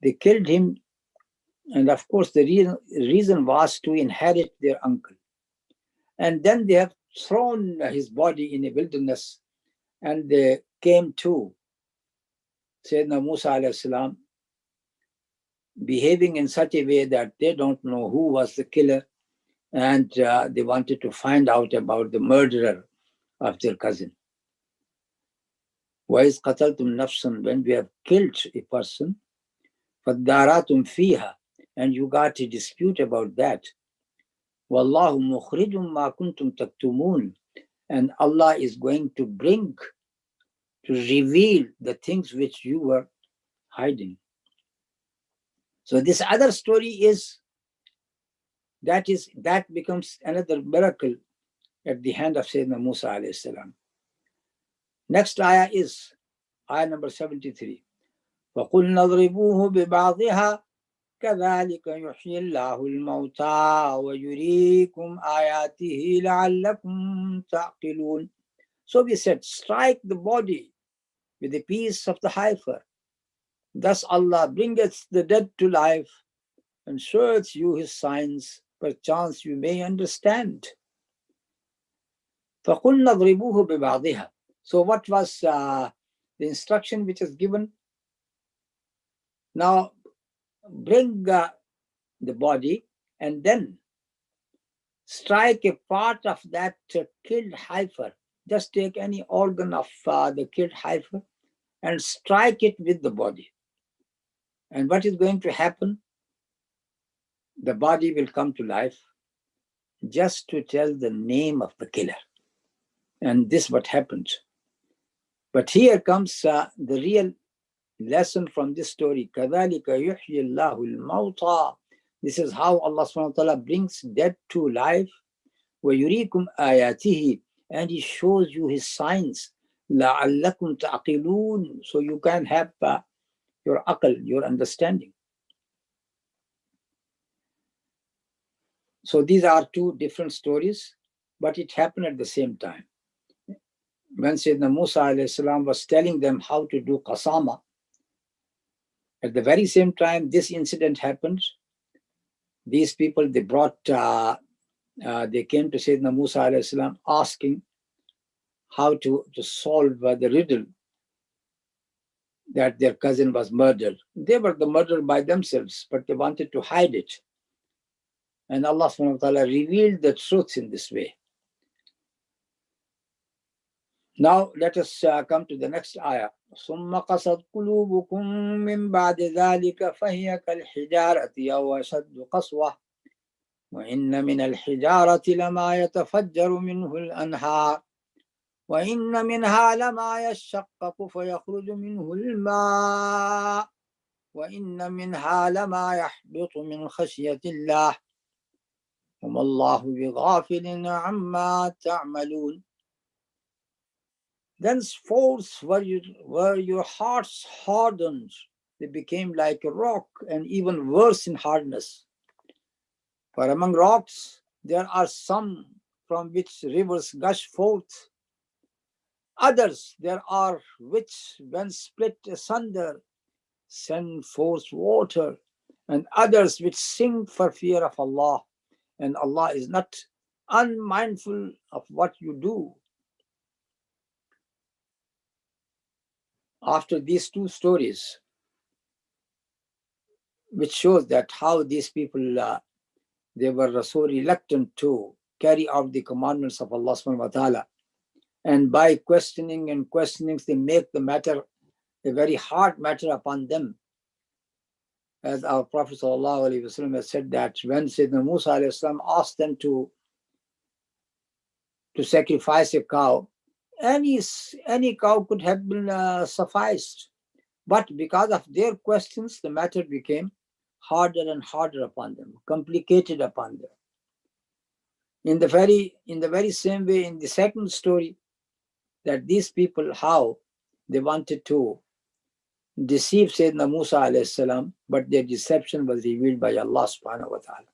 They killed him, and of course the reason was to inherit their uncle. And then they have thrown his body in a wilderness, and they came to Sayyidina Musa alayhi salam, behaving in such a way that they don't know who was the killer, and they wanted to find out about the murderer of their cousin. وَإِذْ قَتَلْتُمْ نَفْسًا, when we have killed a person, فَادَّارَأْتُمْ فِيهَا, and you got a dispute about that. وَاللَّهُ مُخْرِجٌ مَا كُنْتُمْ تَكْتُمُونَ, and Allah is going to reveal the things which you were hiding. So this other story that becomes another miracle at the hand of Sayyidina Musa alayhi salam. Next ayah is ayah number 73. فَقُلْنَا اضْرِبُوهُ بِبَعْضِهَا كَذَلِكَ يُحْيِي اللَّهُ الْمَوْتَى وَيُرِيكُمْ آيَاتِهِ لَعَلَّكُمْ تَعْقِلُونَ. So we said, strike the body with a piece of the heifer. Thus Allah bringeth the dead to life and showeth you his signs, perchance you may understand. فَقُلْنَا اضْرِبُوهُ بِبَعْضِهَا. So what was the instruction which is given? Now bring the body and then strike a part of that killed heifer. Just take any organ of the killed heifer and strike it with the body. And what is going to happen? The body will come to life just to tell the name of the killer. And this is what happened. But here comes the real lesson from this story. كَذَلِكَ يُحْيِي اللَّهُ الْمَوْتَى. This is how Allah subhanahu wa ta'ala brings dead to life. وَيُرِيكُمْ آيَاتِهِ, and he shows you his signs. لَعَلَّكُمْ تَعْقِلُونَ, so you can have your aql, your understanding. So these are two different stories, but it happened at the same time. When Sayyidina Musa alayhi salam was telling them how to do qasama, At the very same time this incident happened, these people, they came to Sayyidina Musa alayhi salam asking how to solve the riddle that their cousin was murdered. They were the murderer by themselves, but they wanted to hide it. And Allah subhanahu wa ta'ala revealed the truth in this way. Now let us come to the next ayah. ثُمَّ قَسَتْ قُلُوبُكُم مِّن بَعْدِ ذَلِكَ فَهِيَ كَالْحِجَارَةِ أَوْ أَشَدُّ قَسْوَةً وَإِنَّ مِنَ الْحِجَارَةِ لَمَا يَتَفَجَّرُ مِنْهُ الْأَنْهَارُ وَإِنَّ مِنْهَا لَمَا يَشَّقَّقُ فَيَخْرُجُ مِنْهُ الْمَاءُ وَإِنَّ مِنْهَا لَمَا يَحْبِطُ مِنْ خَشْيَةِ اللَّهِ وَمَا اللَّهُ بِغَافِلٍ عَمَّا تَعْمَلُونَ. Thenceforth were your hearts hardened, they became like a rock, and even worse in hardness. For among rocks there are some from which rivers gush forth, others there are which, when split asunder, send forth water, and others which sink for fear of Allah, and Allah is not unmindful of what you do. After these two stories, which shows that how these people, they were so reluctant to carry out the commandments of Allah subhanahu wa ta'ala. And by questioning and questionings, they make the matter a very hard matter upon them. As our Prophet sallallahu alaihi wasallam has said that when Sayyidina Musa alayhi salam asked them to sacrifice a cow, any cow could have been sufficed. But because of their questions, the matter became harder and harder upon them, complicated upon them. In the very same way, in the second story, that these people, how they wanted to deceive Sayyidina Musa alayhi salam, but their deception was revealed by Allah subhanahu wa ta'ala.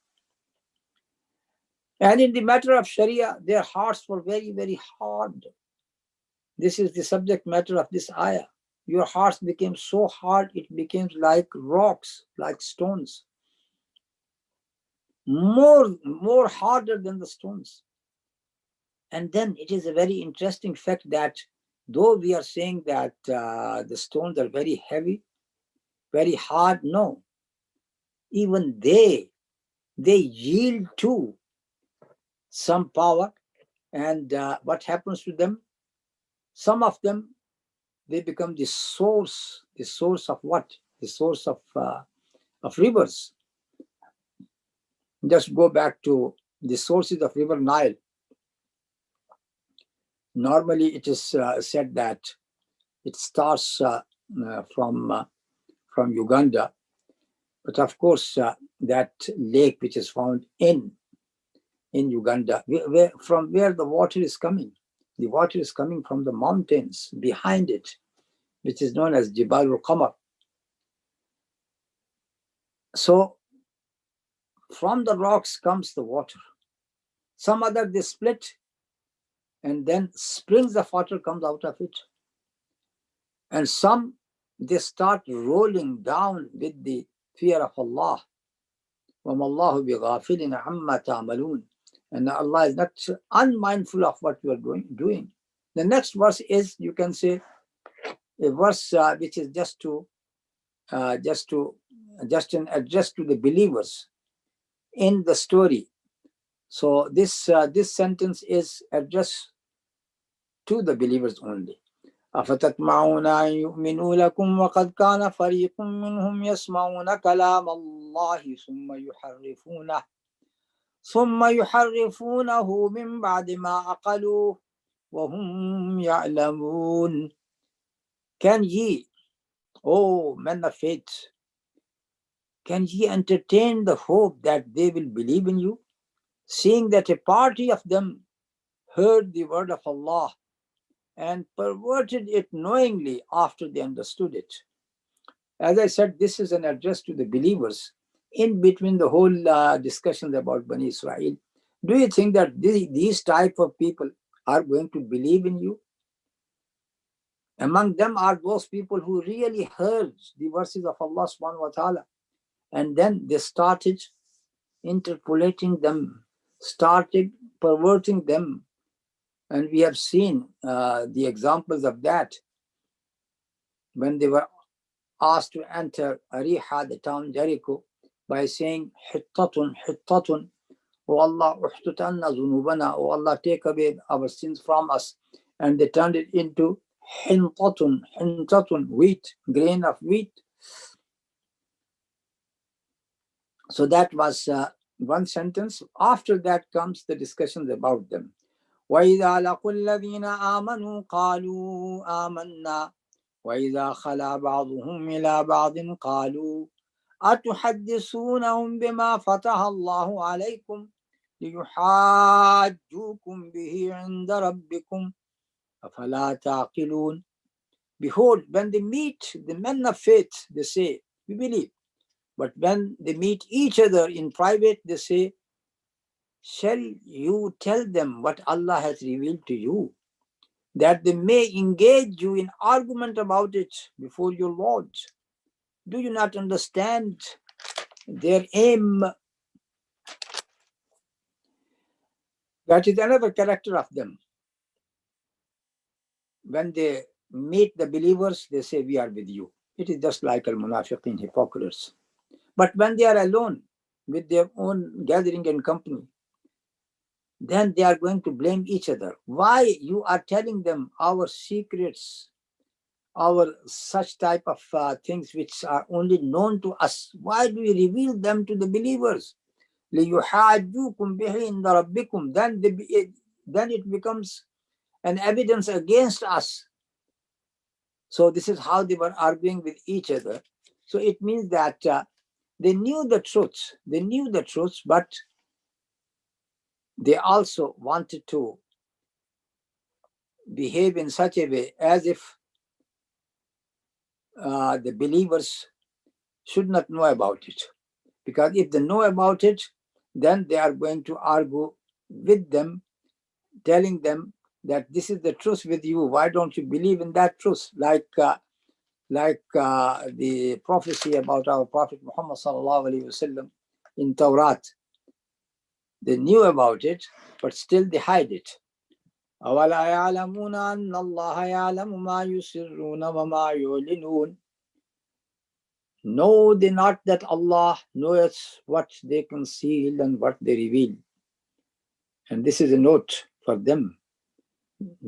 And in the matter of Sharia, their hearts were very, very hard. This is the subject matter of this ayah. Your hearts became so hard, it became like rocks, like stones. More harder than the stones. And then it is a very interesting fact that though we are saying that the stones are very heavy, very hard, no. Even they yield to some power. And what happens to them? Some of them, they become the source of what? The source of rivers. Just go back to the sources of river Nile. Normally it is said that it starts from Uganda, but of course that lake which is found in Uganda, from where the water is coming. The water is coming from the mountains behind it, which is known as Jibal al-Qamar. So from the rocks comes the water. Some other they split, and then springs of water comes out of it. And some, they start rolling down with the fear of Allah. وَمَا اللَّهُ بِغَافِلٍ عَمَّا تَعْمَلُونَ. And Allah is not unmindful of what you are doing. The next verse is, you can say, a verse which is just an address to the believers in the story. So this sentence is addressed to the believers only. أفتطمعون أن يؤمنوا لكم وقد كان فريق منهم يسمعون كلام الله ثم يحرفونه من بعد ما عقلوه وهم يعلمون. Can ye, O men of faith, can ye entertain the hope that they will believe in you, seeing that a party of them heard the word of Allah and perverted it knowingly after they understood it? As I said, this is an address to the believers in between the whole discussions about Bani Israel. Do you think that these type of people are going to believe in you? Among them are those people who really heard the verses of Allah subhanahu wa ta'ala, and then they started interpolating them, started perverting them. And we have seen the examples of that when they were asked to enter Ariha, the town Jericho, by saying, Hittatun, Hittatun, O Allah, uhtut anna zunubana, O Allah, take away our sins from us. And they turned it into Hintatun, Hintatun, wheat, grain of wheat. So that was one sentence. After that comes the discussions about them. وَإِذَا لَقُوا الَّذِينَ آمَنُوا قَالُوا آمَنَّا وَإِذَا خَلَا بَعْضُهُمْ إِلَى بَعْضٍ قَالُوا أَتُحَدِّثُونَهُمْ بِمَا فَتَحَ اللَّهُ عَلَيْكُمْ لِيُحَاجُّوكُمْ بِهِ عِنْدَ رَبِّكُمْ أَفَلَا تَعْقِلُونَ. Behold, when they meet the men of faith, they say, we believe. But when they meet each other in private, they say, shall you tell them what Allah has revealed to you, that they may engage you in argument about it before your Lord? Do you not understand their aim? That is another character of them. When they meet the believers, they say, we are with you. It is just like al-munafiqin, hypocrites. But when they are alone with their own gathering and company, then they are going to blame each other. Why you are telling them our secrets, our such type of things which are only known to us? Why do you reveal them to the believers? لِيُحَاجُّوكُمْ بِهِ عِنْدَ رَبِّكُمْ. Then it becomes an evidence against us. So this is how they were arguing with each other. So it means that they knew the truth. They knew the truth, but they also wanted to behave in such a way as if the believers should not know about it. Because if they know about it, then they are going to argue with them, telling them that this is the truth with you. Why don't you believe in that truth? Like the prophecy about our Prophet Muhammad sallallahu alaihi wasallam in Tawrat. They knew about it, but still they hide it. أَوَلَا يَعْلَمُونَ أَنَّ اللَّهَ يَعْلَمُ مَا يُسِرُّونَ وَمَا يُعْلِنُونَ. Know they not that Allah knows what they conceal and what they reveal. And this is a note for them.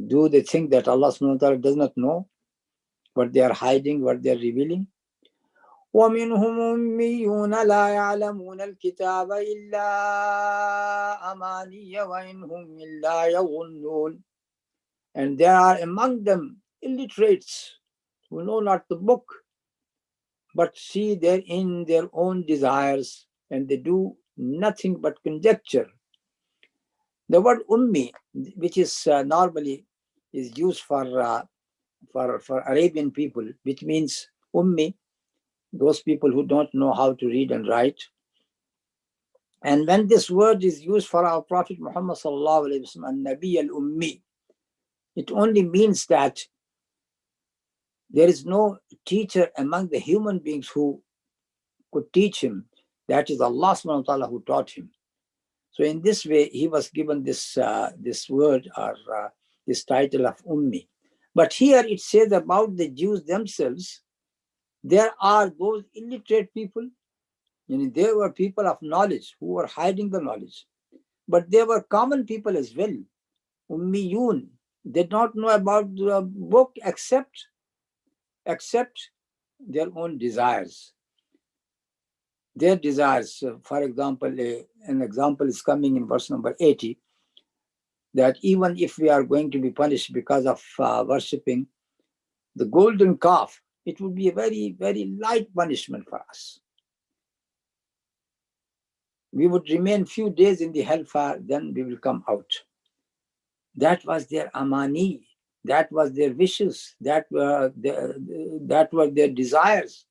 Do they think that Allah subhanahu wa ta'ala does not know what they are hiding, what they are revealing? وَمِنْهُمْ أُمِّيُّونَ لَا يَعْلَمُونَ الْكِتَابَ إِلَّا أَمَانِيَّ وَإِنْ هُمْ إِلَّا يَظُنُّونَ. And there are among them illiterates who know not the book, but see therein their own desires, and they do nothing but conjecture. The word ummi, which is normally is used for Arabian people, which means ummi, those people who don't know how to read and write. And when this word is used for our Prophet Muhammad sallallahu alaihi wasallam, Nabi al-Ummi, it only means that there is no teacher among the human beings who could teach him. That is Allah subhanahu wa ta'ala who taught him. So in this way, he was given this word or this title of Ummi. But here it says about the Jews themselves, there are those illiterate people. There were people of knowledge who were hiding the knowledge. But there were common people as well. Ummiyun, they did not know about the book except their own desires. Their desires. For example, an example is coming in verse number 80, that even if we are going to be punished because of worshipping the golden calf, it would be a very, very light punishment for us. We would remain few days in the hellfire, then we will come out. That was their amani, that was their wishes, that were their desires.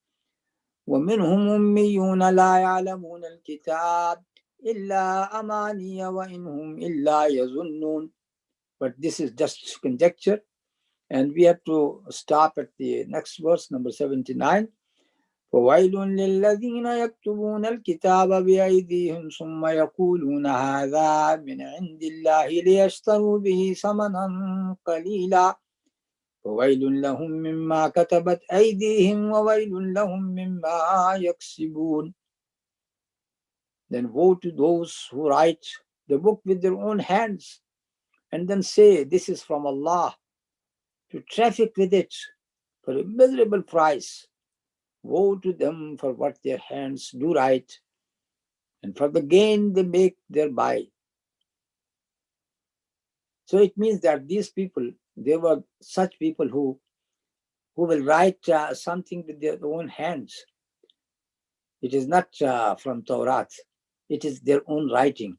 وَمِنْهُمْ أُمِّيُّونَ لَا يَعْلَمُونَ الْكِتَابَ إِلَّا أَمَانِيَّ وَإِنْ هُمْ إِلَّا يَظُنُّونَ. But this is just conjecture, And we have to stop at the next verse, number 79. فويل للذين يكتبون الكتاب بأيديهم ثم يقولون هذا من عند الله ليشتروا به ثمنا قليلا وويل لهم مما كتبت أيديهم وويل لهم مما يكسبون. Then woe to those who write the book with their own hands and then say, this is from Allah, to traffic with it for a miserable price. Woe to them for what their hands do write and for the gain they make thereby. So it means that these people, they were such people who will write something with their own hands. It is not from Torah. It is their own writing.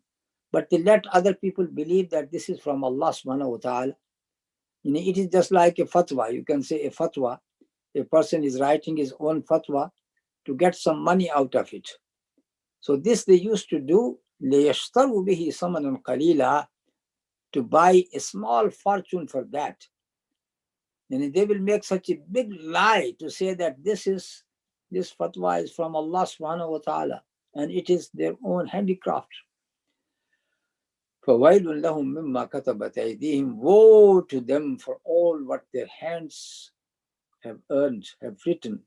But they let other people believe that this is from Allah subhanahu wa ta'ala. It is just like a fatwa. You can say a fatwa. A person is writing his own fatwa to get some money out of it. So this they used to do, لِيَشْتَرُوا بِهِ ثَمَنًا قَلِيلًا, to buy a small fortune for that. And they will make such a big lie to say that this fatwa is from Allah subhanahu wa ta'ala and it is their own handicraft. فَوَيْلٌ لَهُم مِّمَّا كَتَبَتْ أَيْدِيهِمْ, woe to them for all what their hands have earned, have written.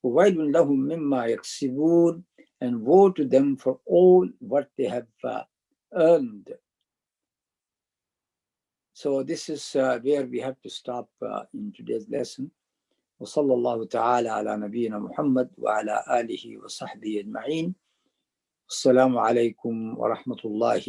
وَوَيْلٌ لَهُم مِّمَّا يَكْسِبُونَ, and woe to them for all what they have earned. So this is where we have to stop in today's lesson. وصلى الله تعالى على نبينا محمد وعلى آله وصحبه أجمعين. السلام عليكم ورحمة الله